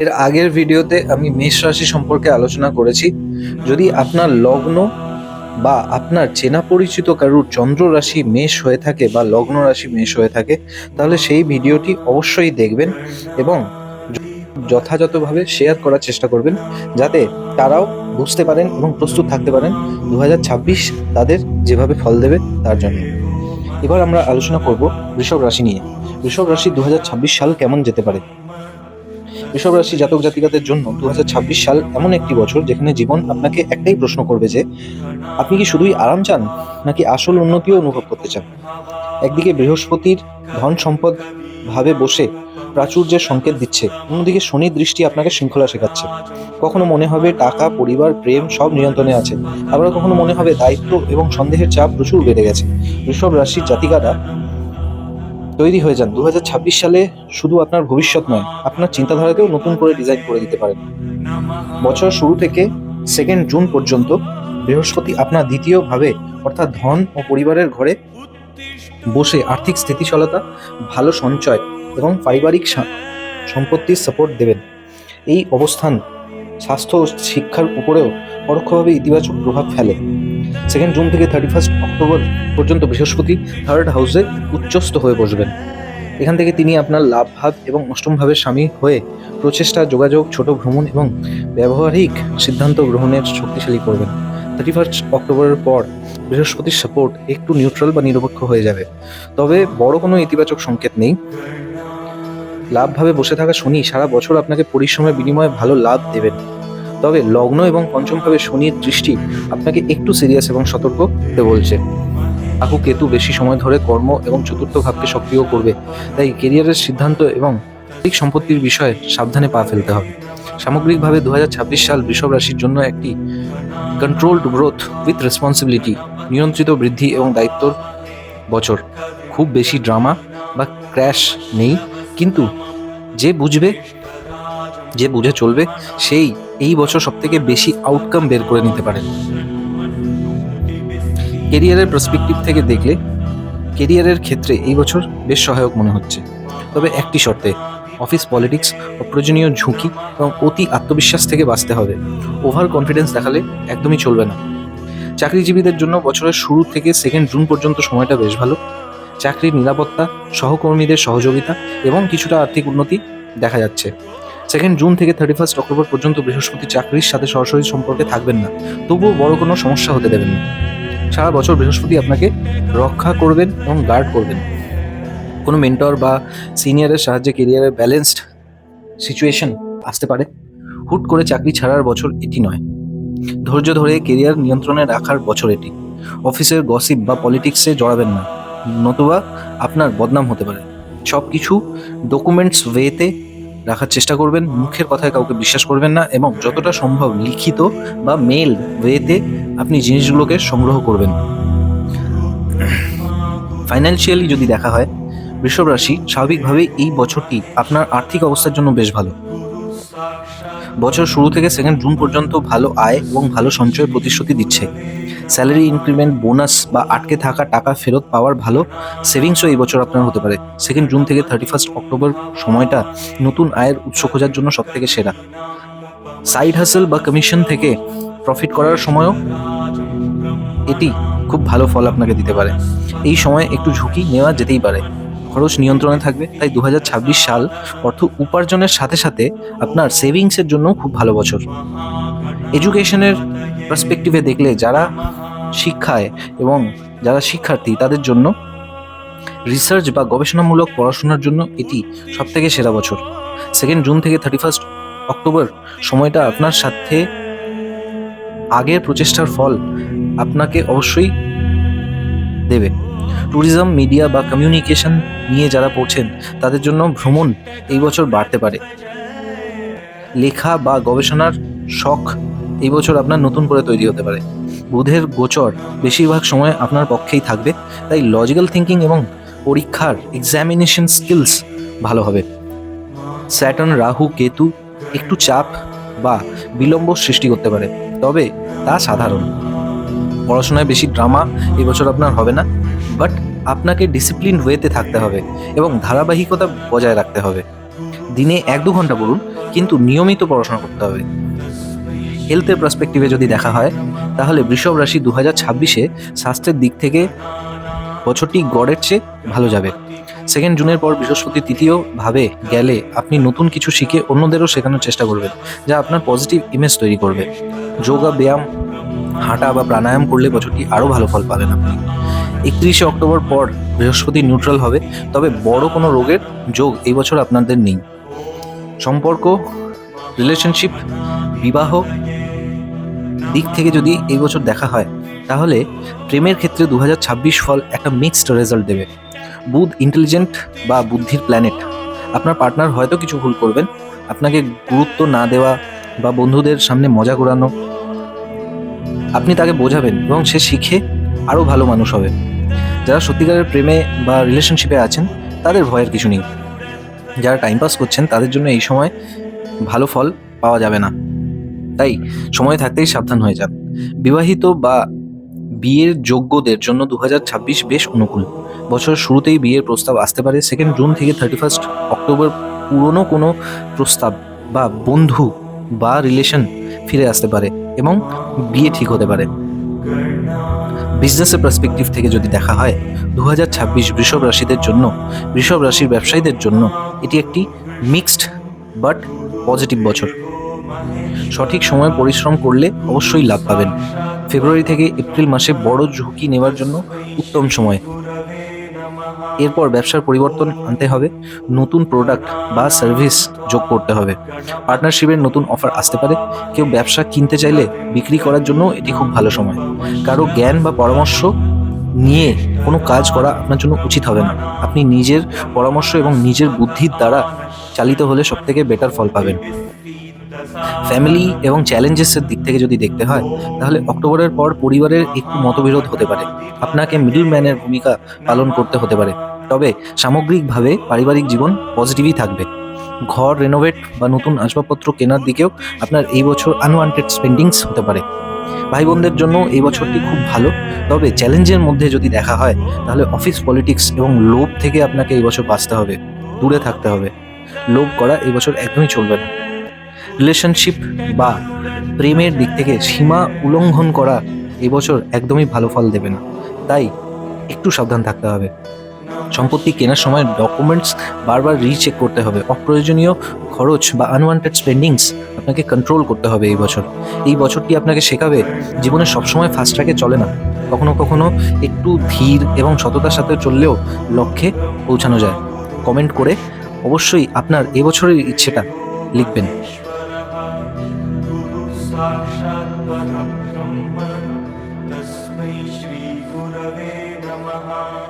এর আগের ভিডিওতে আমি মেষ রাশি সম্পর্কে আলোচনা করেছি। যদি আপনার লগ্ন বা আপনার চেনা পরিচিত কারুর চন্দ্র রাশি মেষ হয়ে থাকে বা লগ্ন রাশি মেষ হয়ে থাকে, তাহলে সেই ভিডিওটি অবশ্যই দেখবেন এবং যথাযথভাবে শেয়ার করার চেষ্টা করবেন, যাতে তারাও বুঝতে পারেন এবং প্রস্তুত থাকতে পারেন 2026 তাদের যেভাবে ফল দেবে তার জন্য। এবার আমরা আলোচনা করব বৃষভ রাশি নিয়ে। বৃষভ রাশি 2026 সাল কেমন যেতে পারে। বৃষভ রাশি জাতক জাতিকাদের জন্য 2026 সাল এমন একটি বছর যেখানে জীবন আপনাকে একটাই প্রশ্ন করবে যে আপনি কি শুধুই আরাম চান নাকি আসল উন্নতিও অনুভব করতে চান। একদিকে বৃহস্পতির ধন সম্পদ ভাবে বসে প্রাচুর্যের সংকেত দিচ্ছে, অন্যদিকে শনির দৃষ্টি আপনাকে শৃঙ্খলা শেখাচ্ছে। কখনো মনে হবে টাকা, পরিবার, প্রেম সব নিয়ন্ত্রণে আছে, আবার কখনো মনে হবে দায়িত্ব এবং সন্দেহের চাপ প্রচুর বেড়ে গেছে। বৃষভ রাশির জাতিকারা তৈরি হয়ে যান। 2026 সালে শুধু আপনার ভবিষ্যৎ নয়, আপনার চিন্তাধারাকেও নতুন করে ডিজাইন করে দিতে পারেন। বছর শুরু থেকে 2 জুন পর্যন্ত বৃহস্পতি আপনার দ্বিতীয় ভাবে অর্থাৎ ধন ও পরিবারের ঘরে বসে আর্থিক স্থিতিশীলতা, ভালো সঞ্চয় এবং পারিবারিক সম্পত্তির সাপোর্ট দেবেন। এই অবস্থান স্বাস্থ্য ও শিক্ষার উপরেও পরোক্ষভাবে ইতিবাচক প্রভাব ফেলে। 2 জুন থেকে 31 অক্টোবর পর্যন্ত বৃহস্পতি 3rd হাউসে উচ্চস্থ হয়ে বসবেন। এখান থেকে তিনি আপনার লাভ ভাব এবং অষ্টম ভাবের স্বামী হয়ে প্রচেষ্টা, যোগাযোগ, ছোট ভ্রমণ এবং ব্যবহারিক সিদ্ধান্ত গ্রহণের শক্তিশালী করবেন। 31 অক্টোবরের পর বৃহস্পতির সাপোর্ট একটু নিউট্রাল বা নিরপেক্ষ হয়ে যাবে, তবে বড় কোনো ইতিবাচক সংকেত নেই। লাভভাবে বসে থাকা শনি সারা বছর আপনাকে পরিশ্রমের বিনিময়ে ভালো লাভ দেবেন, তবে লগ্ন এবং পঞ্চম ভাবে শনির দৃষ্টি আপনাকে একটু সিরিয়াস এবং সতর্ক হতে বলছে। রাহু কেতু বেশি সময় ধরে কর্ম এবং চতুর্থ ভাবকে সক্রিয় করবে, তাই কেরিয়ারের সিদ্ধান্ত এবং আর্থিক সম্পত্তির বিষয়ে সাবধানে পা ফেলতে হবে। সামগ্রিকভাবে 2026 সাল বৃষভ রাশির জন্য একটি কন্ট্রোলড গ্রোথ উইথ রেসপন্সিবিলিটি, নিয়ন্ত্রিত বৃদ্ধি এবং দায়িত্বর বছর। খুব বেশি ড্রামা বা ক্র্যাশ নেই, কিন্তু যে বুঝে চলবে সেই এই বছর সবথেকে বেশি আউটকাম বের করে নিতে পারেন। কেরিয়ারের পার্সপেক্টিভ থেকে দেখলে কেরিয়ারের ক্ষেত্রে এই বছর বেশ সহায়ক মনে হচ্ছে, তবে একটি শর্তে: অফিস পলিটিক্স, অপ্রয়োজনীয় ঝুঁকি এবং অতি আত্মবিশ্বাস থেকে বাঁচতে হবে। ওভার কনফিডেন্স দেখালে একদমই চলবে না। চাকরিজীবীদের জন্য বছরের শুরু থেকে 2 জুন পর্যন্ত সময়টা বেশ ভালো। চাকরির নিরাপত্তা, সহকর্মীদের সহযোগিতা এবং কিছুটা আর্থিক উন্নতি দেখা যাচ্ছে। 2 জুন থেকে 31 অক্টোবর পর্যন্ত বৃহস্পতি চাকরির সাথে সরাসরি সম্পর্কে থাকবেন না, তবুও বড় কোনো সমস্যা হতে দেবেন না। সারা বছর বৃহস্পতি আপনাকে রক্ষা করবেন এবং গার্ড করবেন। কোনো মেন্টর বা সিনিয়রের সাহায্যে কেরিয়ারের ব্যালেন্সড সিচুয়েশন আসতে পারে। হুট করে চাকরি ছাড়ার বছর এটি নয়, ধৈর্য ধরে কেরিয়ার নিয়ন্ত্রণে রাখার বছর এটি। অফিসের গসিপ বা পলিটিক্সে জড়াবেন না, নতুবা আপনার বদনাম হতে পারে। সব কিছু ডকুমেন্টস ওয়েতে রাখার চেষ্টা করবেন, মুখের কথায় কাউকে বিশ্বাস করবেন না এবং যতটা সম্ভব লিখিত বা মেল ওয়েতে আপনি জিনিসগুলোকে সংগ্রহ করবেন। ফাইন্যান্সিয়ালি যদি দেখা হয়, বৃষভ রাশি স্বাভাবিকভাবেই এই বছরটি আপনার আর্থিক অবস্থার জন্য বেশ ভালো। বছর শুরু থেকে 2 জুন পর্যন্ত ভালো আয় এবং ভালো সঞ্চয়ের প্রতিশ্রুতি দিচ্ছে। স্যালারি ইনক্রিমেন্ট, বোনাস বা আটকে থাকা টাকা ফেরত পাওয়ার ভালো সেভিংসও এই বছর আপনার হতে পারে। 2 জুন থেকে 31 অক্টোবর সময়টা নতুন আয়ের উৎস খোঁজার জন্য সবথেকে সেরা। সাইড হাসেল বা কমিশন থেকে প্রফিট করার সময়ও এটি খুব ভালো ফল আপনাকে দিতে পারে। এই সময় একটু ঝুঁকি নেওয়া যেতেই পারে। খরচ নিয়ন্ত্রণে থাকবে, তাই 2026 সাল অর্থ উপার্জনের সাথে সাথে আপনার সেভিংসের জন্য খুব ভালো বছর। এডুকেশনের পার্সপেক্টিভে দেখলে যারা শিক্ষায় এবং যারা শিক্ষার্থী তাদের জন্য রিসার্চ বা গবেষণামূলক পড়াশোনার জন্য এটি সবথেকে সেরা বছর। 2 জুন থেকে 31 অক্টোবর সময়টা আপনার সাথে আগের প্রচেষ্টার ফল আপনাকে অবশ্যই দেবে। ট্যুরিজম, মিডিয়া বা কমিউনিকেশন নিয়ে যারা পড়ছেন তাদের জন্য ভ্রমণ এই বছর বাড়তে পারে। লেখা বা গবেষণার শখ এই বছর আপনার নতুন করে তৈরি হতে পারে। বুধের গোচর বেশিরভাগ সময় আপনার পক্ষেই থাকবে, তাই লজিক্যাল থিঙ্কিং এবং পরীক্ষার এক্সামিনেশন স্কিলস ভালো হবে। স্যাটার্ন, রাহু, কেতু একটু চাপ বা বিলম্ব সৃষ্টি করতে পারে, তবে তা সাধারণ। পড়াশোনায় বেশি ড্রামা এবছর আপনার হবে না, বাট আপনাকে ডিসিপ্লিন ওয়েতে থাকতে হবে এবং ধারাবাহিকতা বজায় রাখতে হবে। দিনে 1-2 ঘন্টা পড়ুন, কিন্তু নিয়মিত পড়াশোনা করতে হবে। হেলথের পার্সপেক্টিভে যদি দেখা হয়, তাহলে বৃষভ রাশি 2026-এ স্বাস্থ্যের দিক থেকে বছরটি গড়ের চেয়ে ভালো যাবে। 2 জুনের পর বৃহস্পতি তৃতীয় ভাবে গেলে আপনি নতুন কিছু শিখে অন্যদেরও শেখানোর চেষ্টা করবেন, যা আপনার পজিটিভ ইমেজ তৈরি করবে। যোগা, ব্যায়াম, হাঁটা বা প্রাণায়াম করলে বছরটি আরও ভালো ফল পাবেন আপনি। 31শে অক্টোবর পর বৃহস্পতি নিউট্রাল হবে, তবে বড় কোনো রোগের যোগ এই বছর আপনাদের নেই। সম্পর্ক, রিলেশনশিপ, বিবাহ দিক থেকে যদি এই বছর দেখা হয়, তাহলে প্রেমের ক্ষেত্রে 2026 ফল একটা মিক্সড রেজাল্ট দেবে। বুধ ইন্টেলিজেন্ট বা বুদ্ধির প্ল্যানেট। আপনার পার্টনার হয়তো কিছু ভুল করবেন, আপনাকে গুরুত্ব না দেওয়া বা বন্ধুদের সামনে মজা করানো, আপনি তাকে বোঝাবেন এবং সে শিখে আরও ভালো মানুষ হবে। যারা সত্যিকারের প্রেমে বা রিলেশনশিপে আছেন, তাদের ভয়ের কিছু নেই। যারা টাইম পাস করছেন, তাদের জন্য এই সময় ভালো ফল পাওয়া যাবে না, তাই সময় থাকতেই সাবধান হয়ে যান। বিবাহিত বা বিয়ের যোগ্যদের জন্য 2026 বেশ অনুকূল। বছরের শুরুতেই বিয়ের প্রস্তাব আসতে পারে। 2 জুন থেকে 31 অক্টোবর পুরনো কোনো প্রস্তাব বা বন্ধু বা রিলেশন ফিরে আসতে পারে এবং বিয়ে ঠিক হতে পারে। বিজনেসের পার্সপেক্টিভ থেকে যদি দেখা হয়, 2026 বৃষভ রাশিদের জন্য, বৃষভ রাশির ব্যবসায়ীদের জন্য এটি একটি মিক্সড বাট পজিটিভ বছর। সঠিক সময়ে পরিশ্রম করলে অবশ্যই লাভ পাবেন। ফেব্রুয়ারি থেকে এপ্রিল মাসে বড় ঝুঁকি নেওয়ার জন্য উত্তম সময়। এরপর ব্যবসার পরিবর্তন আনতে হবে, নতুন প্রোডাক্ট বা সার্ভিস যোগ করতে হবে। পার্টনারশিপের নতুন অফার আসতে পারে। কেউ ব্যবসা কিনতে চাইলে বিক্রি করার জন্য এটি খুব ভালো সময়। কারো জ্ঞান বা পরামর্শ নিয়ে কোনো কাজ করা আপনার জন্য উচিত হবে না। আপনি নিজের পরামর্শ এবং নিজের বুদ্ধির দ্বারা চালিত হলে সবথেকে বেটার ফল পাবেন। ফ্যামিলি এবং চ্যালেঞ্জেসের দিক থেকে যদি দেখতে হয়, তাহলে অক্টোবরের পর পরিবারের একটু মতবিরোধ হতে পারে। আপনাকে মিডল ম্যানের ভূমিকা পালন করতে হতে পারে, তবে সামগ্রিকভাবে পারিবারিক জীবন পজিটিভই থাকবে। ঘর রেনোভেট বা নতুন আসবাবপত্র কেনার দিকেও আপনার এই বছর আনওয়ান্টেড স্পেন্ডিংস হতে পারে। ভাই বোনদের জন্য এই বছরটি খুব ভালো, তবে চ্যালেঞ্জের মধ্যে যদি দেখা হয়, তাহলে অফিস পলিটিক্স এবং লোভ থেকে আপনাকে এই বছর বাঁচতে হবে, দূরে থাকতে হবে। লোভ করা এই বছর একদমই চলবে না। রিলেশনশিপ বা প্রেমের দিক থেকে সীমা উল্লঙ্ঘন করা এবছর একদমই ভালো ফল দেবে না, তাই একটু সাবধান থাকতে হবে। সম্পত্তি কেনার সময় ডকুমেন্টস বারবার রিচেক করতে হবে। অপ্রয়োজনীয় খরচ বা আনওয়ান্টেড স্পেন্ডিংস আপনাকে কন্ট্রোল করতে হবে এই বছর। এই বছরটি আপনাকে শেখাবে জীবনে সবসময় ফাস্ট ট্র্যাকে চলে না, কখনো কখনো একটু ধীর এবং সততার সাথে চললেও লক্ষ্যে পৌঁছানো যায়। কমেন্ট করে অবশ্যই আপনার এবছরের ইচ্ছেটা লিখবেন। साक्षात् परब्रह्म तस्मै श्री गुरवे नमः।